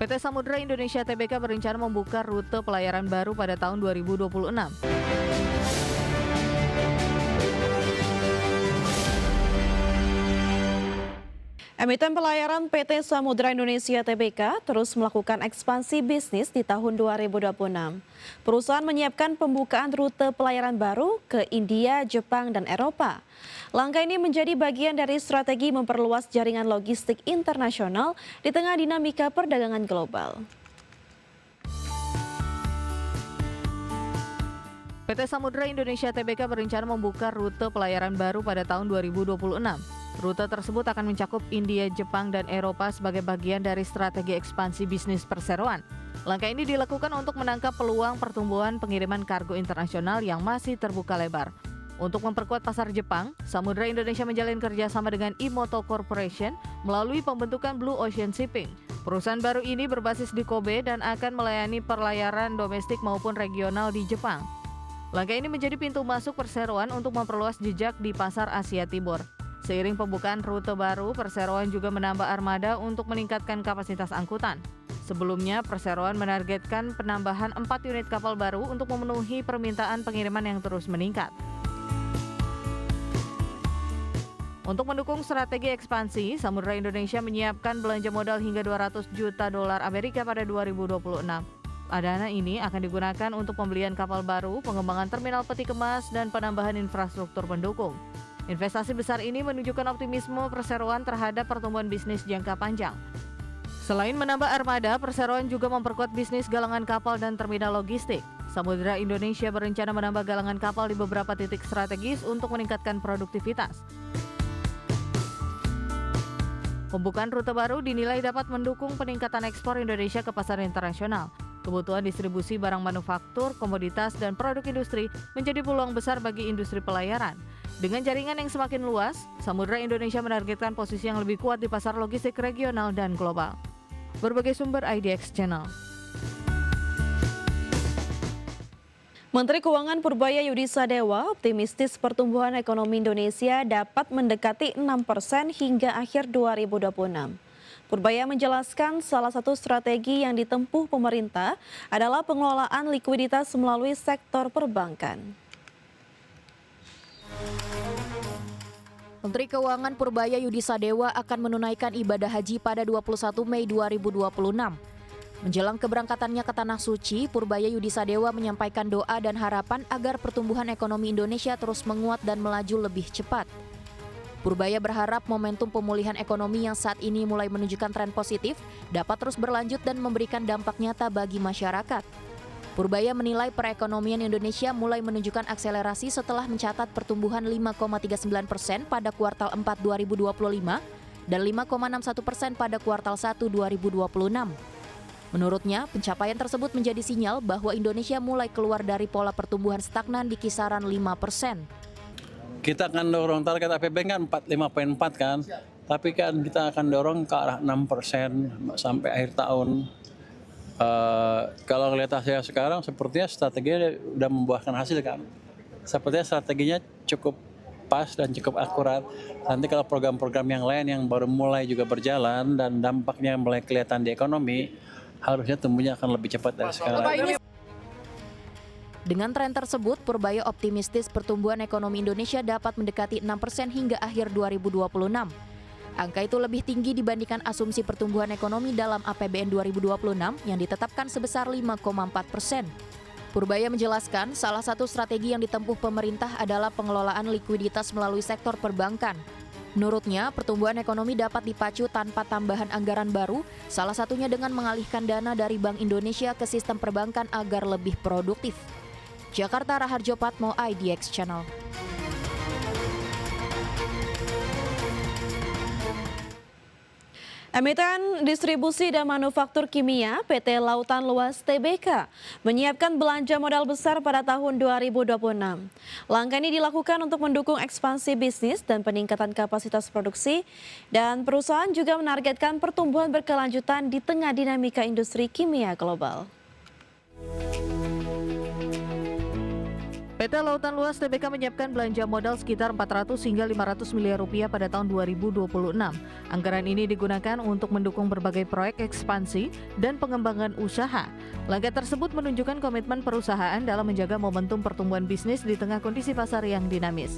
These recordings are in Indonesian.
PT Samudra Indonesia Tbk berencana membuka rute pelayaran baru pada tahun 2026. Emiten pelayaran PT Samudra Indonesia Tbk terus melakukan ekspansi bisnis di tahun 2026. Perusahaan menyiapkan pembukaan rute pelayaran baru ke India, Jepang, dan Eropa. Langkah ini menjadi bagian dari strategi memperluas jaringan logistik internasional di tengah dinamika perdagangan global. PT Samudra Indonesia Tbk berencana membuka rute pelayaran baru pada tahun 2026. Rute tersebut akan mencakup India, Jepang, dan Eropa sebagai bagian dari strategi ekspansi bisnis perseroan. Langkah ini dilakukan untuk menangkap peluang pertumbuhan pengiriman kargo internasional yang masih terbuka lebar. Untuk memperkuat pasar Jepang, Samudra Indonesia menjalin kerjasama dengan Imoto Corporation melalui pembentukan Blue Ocean Shipping. Perusahaan baru ini berbasis di Kobe dan akan melayani pelayaran domestik maupun regional di Jepang. Langkah ini menjadi pintu masuk perseroan untuk memperluas jejak di pasar Asia Timur. Seiring pembukaan rute baru, perseroan juga menambah armada untuk meningkatkan kapasitas angkutan. Sebelumnya, perseroan menargetkan penambahan 4 unit kapal baru untuk memenuhi permintaan pengiriman yang terus meningkat. Untuk mendukung strategi ekspansi, Samudra Indonesia menyiapkan belanja modal hingga 200 juta dolar Amerika pada 2026. Dana ini akan digunakan untuk pembelian kapal baru, pengembangan terminal peti kemas, dan penambahan infrastruktur pendukung. Investasi besar ini menunjukkan optimisme perseroan terhadap pertumbuhan bisnis jangka panjang. Selain menambah armada, perseroan juga memperkuat bisnis galangan kapal dan terminal logistik. Samudra Indonesia berencana menambah galangan kapal di beberapa titik strategis untuk meningkatkan produktivitas. Pembukaan rute baru dinilai dapat mendukung peningkatan ekspor Indonesia ke pasar internasional. Kebutuhan distribusi barang manufaktur, komoditas, dan produk industri menjadi peluang besar bagi industri pelayaran. Dengan jaringan yang semakin luas, Samudra Indonesia menargetkan posisi yang lebih kuat di pasar logistik regional dan global. Berbagai sumber IDX Channel. Menteri Keuangan Purbaya Yudisadewa optimistis pertumbuhan ekonomi Indonesia dapat mendekati 6% hingga akhir 2026. Purbaya menjelaskan salah satu strategi yang ditempuh pemerintah adalah pengelolaan likuiditas melalui sektor perbankan. Menteri Keuangan Purbaya Yudisadewa akan menunaikan ibadah haji pada 21 Mei 2026. Menjelang keberangkatannya ke Tanah Suci, Purbaya Yudisadewa menyampaikan doa dan harapan agar pertumbuhan ekonomi Indonesia terus menguat dan melaju lebih cepat. Purbaya berharap momentum pemulihan ekonomi yang saat ini mulai menunjukkan tren positif dapat terus berlanjut dan memberikan dampak nyata bagi masyarakat. Purbaya menilai perekonomian Indonesia mulai menunjukkan akselerasi setelah mencatat pertumbuhan 5,39% pada kuartal 4 2025 dan 5,61% pada kuartal 1 2026. Menurutnya, pencapaian tersebut menjadi sinyal bahwa Indonesia mulai keluar dari pola pertumbuhan stagnan di kisaran 5%. Kita akan dorong target APBN kan 45,4 kan, tapi kan kita akan dorong ke arah 6% sampai akhir tahun. Kalau ngelihat hasil sekarang, sepertinya strateginya udah membuahkan hasil kan. Sepertinya strateginya cukup pas dan cukup akurat. Nanti kalau program-program yang lain yang baru mulai juga berjalan dan dampaknya mulai kelihatan di ekonomi, harusnya tumbuhnya akan lebih cepat dari sekarang. Dengan tren tersebut, Purbaya optimistis pertumbuhan ekonomi Indonesia dapat mendekati 6% hingga akhir 2026. Angka itu lebih tinggi dibandingkan asumsi pertumbuhan ekonomi dalam APBN 2026 yang ditetapkan sebesar 5,4%. Purbaya menjelaskan salah satu strategi yang ditempuh pemerintah adalah pengelolaan likuiditas melalui sektor perbankan. Menurutnya, pertumbuhan ekonomi dapat dipacu tanpa tambahan anggaran baru, salah satunya dengan mengalihkan dana dari Bank Indonesia ke sistem perbankan agar lebih produktif. Jakarta, Raharjo Patmo, IDX Channel. Emiten Distribusi dan Manufaktur Kimia PT Lautan Luas Tbk menyiapkan belanja modal besar pada tahun 2026. Langkah ini dilakukan untuk mendukung ekspansi bisnis dan peningkatan kapasitas produksi, dan perusahaan juga menargetkan pertumbuhan berkelanjutan di tengah dinamika industri kimia global. PT Lautan Luas TBK menyiapkan belanja modal sekitar 400 hingga 500 miliar rupiah pada tahun 2026. Anggaran ini digunakan untuk mendukung berbagai proyek ekspansi dan pengembangan usaha. Langkah tersebut menunjukkan komitmen perusahaan dalam menjaga momentum pertumbuhan bisnis di tengah kondisi pasar yang dinamis.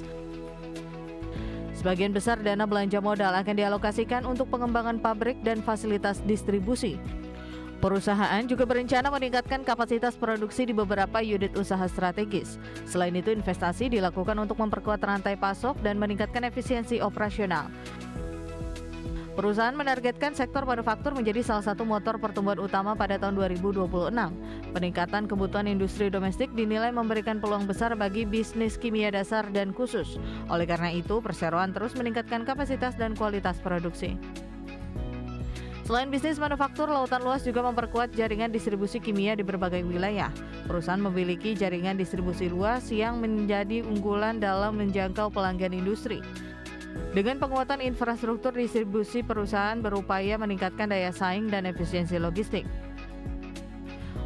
Sebagian besar dana belanja modal akan dialokasikan untuk pengembangan pabrik dan fasilitas distribusi. Perusahaan juga berencana meningkatkan kapasitas produksi di beberapa unit usaha strategis. Selain itu, investasi dilakukan untuk memperkuat rantai pasok dan meningkatkan efisiensi operasional. Perusahaan menargetkan sektor manufaktur menjadi salah satu motor pertumbuhan utama pada tahun 2026. Peningkatan kebutuhan industri domestik dinilai memberikan peluang besar bagi bisnis kimia dasar dan khusus. Oleh karena itu, perseroan terus meningkatkan kapasitas dan kualitas produksi. Selain bisnis manufaktur, Lautan Luas juga memperkuat jaringan distribusi kimia di berbagai wilayah. Perusahaan memiliki jaringan distribusi luas yang menjadi unggulan dalam menjangkau pelanggan industri. Dengan penguatan infrastruktur distribusi, perusahaan berupaya meningkatkan daya saing dan efisiensi logistik.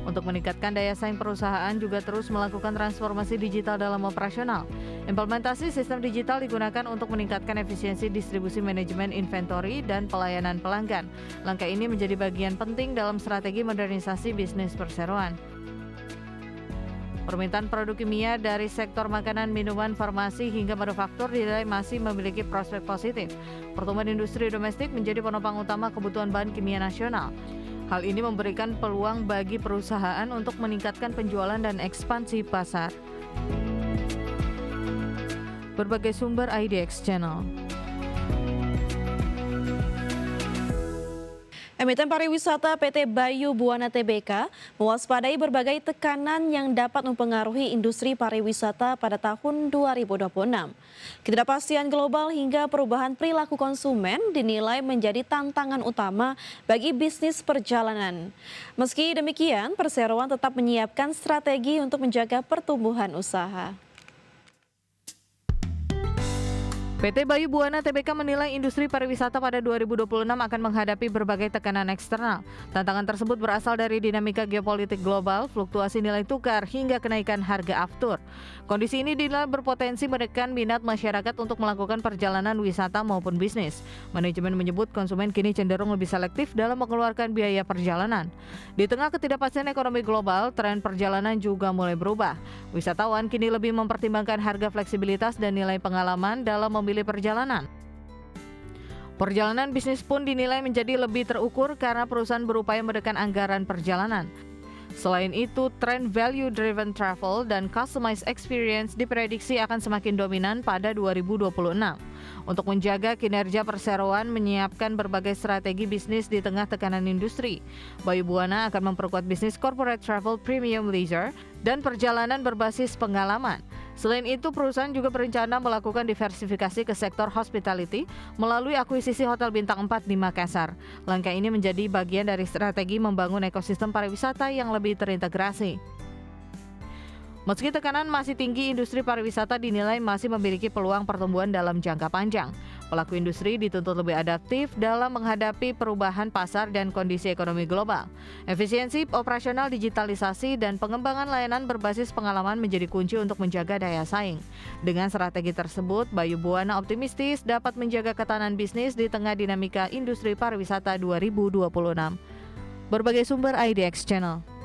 Untuk meningkatkan daya saing, perusahaan juga terus melakukan transformasi digital dalam operasional. Implementasi sistem digital digunakan untuk meningkatkan efisiensi distribusi manajemen inventory dan pelayanan pelanggan. Langkah ini menjadi bagian penting dalam strategi modernisasi bisnis perseroan. Permintaan produk kimia dari sektor makanan, minuman, farmasi hingga manufaktur dinilai masih memiliki prospek positif. Pertumbuhan industri domestik menjadi penopang utama kebutuhan bahan kimia nasional. Hal ini memberikan peluang bagi perusahaan untuk meningkatkan penjualan dan ekspansi pasar. Berbagai sumber IDX Channel. Emiten pariwisata PT Bayu Buana Tbk mewaspadai berbagai tekanan yang dapat mempengaruhi industri pariwisata pada tahun 2026. Ketidakpastian global hingga perubahan perilaku konsumen dinilai menjadi tantangan utama bagi bisnis perjalanan. Meski demikian, perseroan tetap menyiapkan strategi untuk menjaga pertumbuhan usaha. PT Bayu Buana Tbk menilai industri pariwisata pada 2026 akan menghadapi berbagai tekanan eksternal. Tantangan tersebut berasal dari dinamika geopolitik global, fluktuasi nilai tukar, hingga kenaikan harga aftur. Kondisi ini dinilai berpotensi menekan minat masyarakat untuk melakukan perjalanan wisata maupun bisnis. Manajemen menyebut konsumen kini cenderung lebih selektif dalam mengeluarkan biaya perjalanan. Di tengah ketidakpastian ekonomi global, tren perjalanan juga mulai berubah. Wisatawan kini lebih mempertimbangkan harga, fleksibilitas, dan nilai pengalaman dalam memilih perjalanan. Perjalanan bisnis pun dinilai menjadi lebih terukur karena perusahaan berupaya menekan anggaran perjalanan. Selain itu, tren value-driven travel dan customized experience diprediksi akan semakin dominan pada 2026. Untuk menjaga kinerja perseroan menyiapkan berbagai strategi bisnis di tengah tekanan industri. Bayu Buana akan memperkuat bisnis corporate travel, premium leisure, dan perjalanan berbasis pengalaman. Selain itu, perusahaan juga berencana melakukan diversifikasi ke sektor hospitality melalui akuisisi Hotel Bintang 4 di Makassar. Langkah ini menjadi bagian dari strategi membangun ekosistem pariwisata yang lebih terintegrasi. Meski tekanan masih tinggi, industri pariwisata dinilai masih memiliki peluang pertumbuhan dalam jangka panjang. Pelaku industri dituntut lebih adaptif dalam menghadapi perubahan pasar dan kondisi ekonomi global. Efisiensi operasional, digitalisasi, dan pengembangan layanan berbasis pengalaman menjadi kunci untuk menjaga daya saing. Dengan strategi tersebut, Bayu Buana optimistis dapat menjaga ketahanan bisnis di tengah dinamika industri pariwisata 2026. Berbagai sumber IDX Channel.